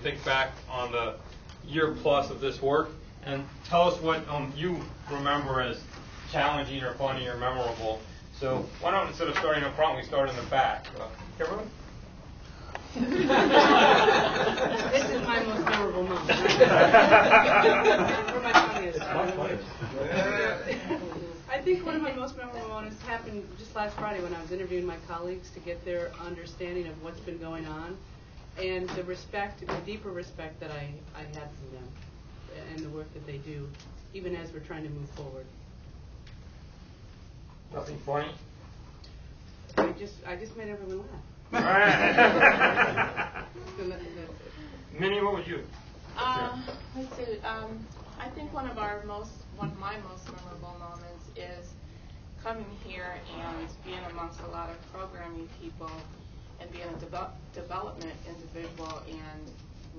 think back on the year plus of this work and tell us what you remember as challenging or funny or memorable. So why don't, instead of starting up front, we start in the back. Kimberly? This is my most memorable moment. Or my funniest. I think one of my most memorable moments happened just last Friday when I was interviewing my colleagues to get their understanding of what's been going on and the respect, the deeper respect that I had for them and the work that they do, even as we're trying to move forward. Nothing funny? I just made everyone laugh. Minnie, what would you? Let's see. I think one of my most memorable moments is coming here and being amongst a lot of programming people and being a development individual and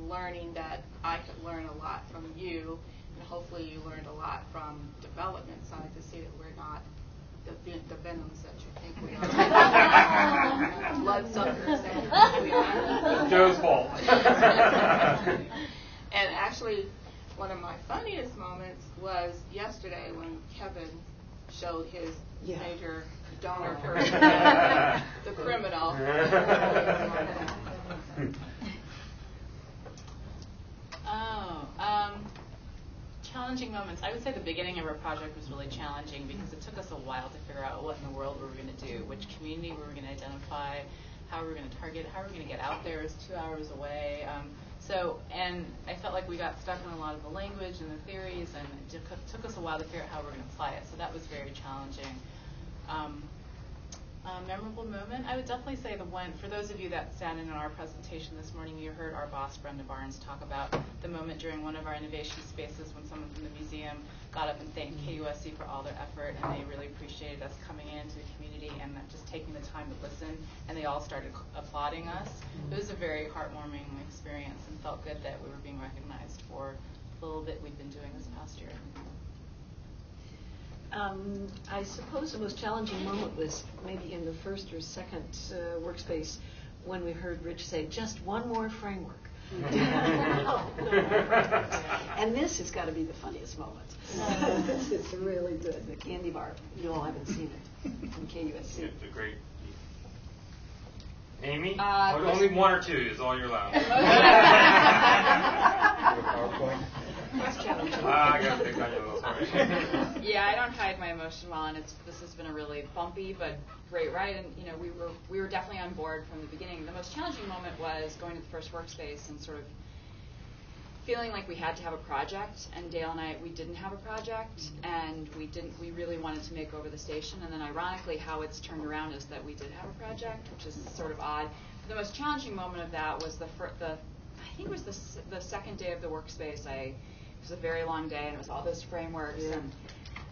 learning that I could learn a lot from you, and hopefully you learned a lot from development side to see that we're not the venoms that you think we are. Bloodsuckers that you think we are. Joe's fault. And actually, one of my funniest moments was yesterday when Kevin showed his major donor person, the criminal. Challenging moments. I would say the beginning of our project was really challenging because it took us a while to figure out what in the world we were going to do, which community we were going to identify, how we were going to target, how we were going to get out there. It was 2 hours away. And I felt like we got stuck on a lot of the language and the theories, and it took us a while to figure out how we were going to apply it. So that was very challenging. Memorable moment, I would definitely say the one, for those of you that sat in on our presentation this morning, you heard our boss, Brenda Barnes, talk about the moment during one of our innovation spaces when someone from the museum got up and thanked KUSC for all their effort, and they really appreciated us coming into the community and just taking the time to listen, and they all started applauding us. It was a very heartwarming experience and felt good that we were being recognized for the little bit we've been doing this past year. I suppose the most challenging moment was maybe in the first or second workspace when we heard Rich say, just one more framework. No more frameworks. And this has got to be the funniest moment. This is really good. The candy bar, you all haven't seen it from KUSC. It's a great. Amy? Only one or two is all you're allowed. PowerPoint. I got to pick on you a little, sorry. Yeah, I don't hide my emotion well, and this has been a really bumpy but great ride, and we were definitely on board from the beginning. The most challenging moment was going to the first workspace and sort of feeling like we had to have a project, and Dale and I, we didn't have a project, and we really wanted to make over the station, and then ironically how it's turned around is that we did have a project, which is sort of odd. The most challenging moment of that was I think it was the second day of the workspace. It was a very long day, and it was all those frameworks, and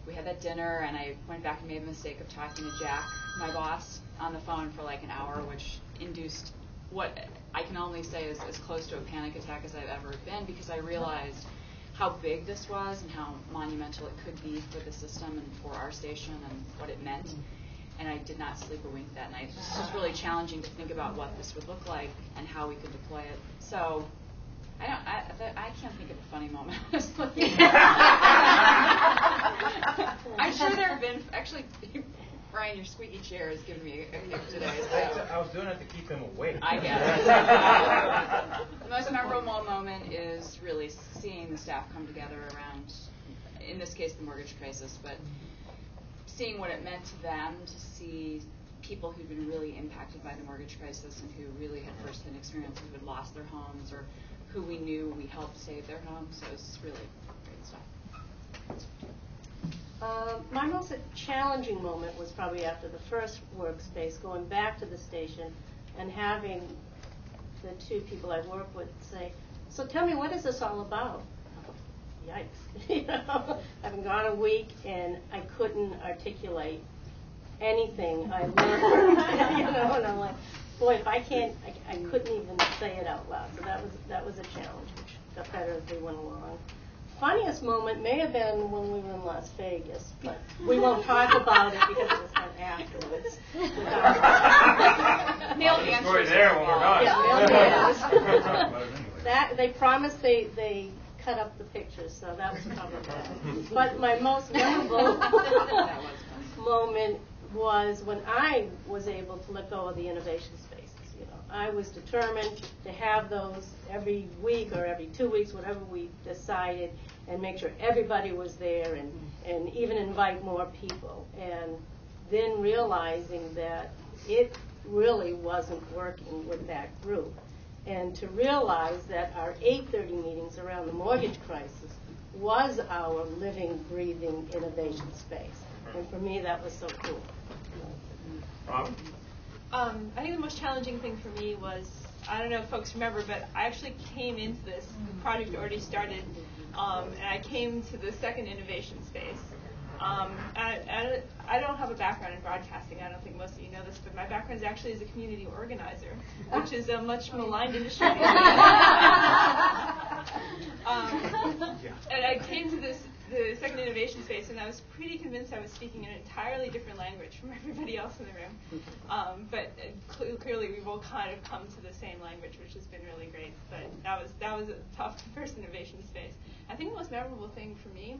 we had that dinner, and I went back and made the mistake of talking to Jack, my boss, on the phone for like an hour, which induced what I can only say is as close to a panic attack as I've ever been, because I realized how big this was and how monumental it could be for the system and for our station and what it meant. And I did not sleep a wink that night. It was just really challenging to think about what this would look like and how we could deploy it. So I can't think of a funny moment, honestly. I'm sure there have been, actually, Brian, your squeaky chair is giving me a kick today. So. I was doing it to keep him awake. I guess. The most memorable moment is really seeing the staff come together around, in this case, the mortgage crisis, but seeing what it meant to them, to see people who'd been really impacted by the mortgage crisis and who really had first-hand experience, who had lost their homes or who we knew we helped save their homes. So it was really great stuff. My most challenging moment was probably after the first workspace, going back to the station and having the two people I work with say, so tell me, what is this all about? Yikes. Having gone a week and I couldn't articulate anything I learned, and I'm like, boy, if I can't, I couldn't even say it out loud. So that was a challenge, which got better as we went along. Funniest moment may have been when we were in Las Vegas, but we won't talk about it because it was done afterwards. Neil answers there when we're done. Yeah, Neil answers. that they promised they cut up the pictures, so that was probably bad. But my most memorable moment was when I was able to let go of the innovation spaces. You know, I was determined to have those every week or every 2 weeks, whatever we decided, and make sure everybody was there, and even invite more people. And then realizing that it really wasn't working with that group. And to realize that our 8:30 meetings around the mortgage crisis was our living, breathing innovation space. And for me, that was so cool. Rob? I think the most challenging thing for me was, I don't know if folks remember, but I actually came into this, the project already started, and I came to the second innovation space. I don't have a background in broadcasting. I don't think most of you know this, but my background is actually as a community organizer, which is a much maligned industry. And I came to the second innovation space, and I was pretty convinced I was speaking an entirely different language from everybody else in the room. But clearly, we've all kind of come to the same language, which has been really great. But that was a tough first innovation space. I think the most memorable thing for me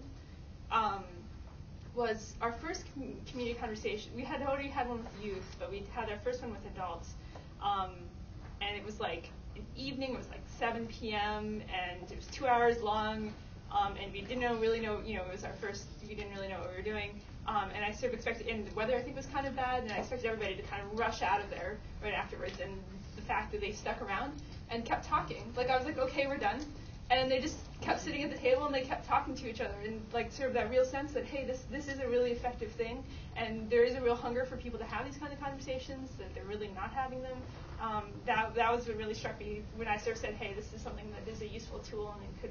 was our first community conversation. We had already had one with youth, but we had our first one with adults. And it was like an evening, it was like 7 p.m., and it was 2 hours long, and we didn't really know, it was our first, we didn't really know what we were doing. And I sort of expected, and the weather I think was kind of bad, and I expected everybody to kind of rush out of there right afterwards. And the fact that they stuck around and kept talking, like I was like, okay, we're done. And they just kept sitting at the table and they kept talking to each other, and like sort of that real sense that, hey, this is a really effective thing, and there is a real hunger for people to have these kind of conversations, that they're really not having them. That was what really struck me when I sort of said, hey, this is something that is a useful tool and it could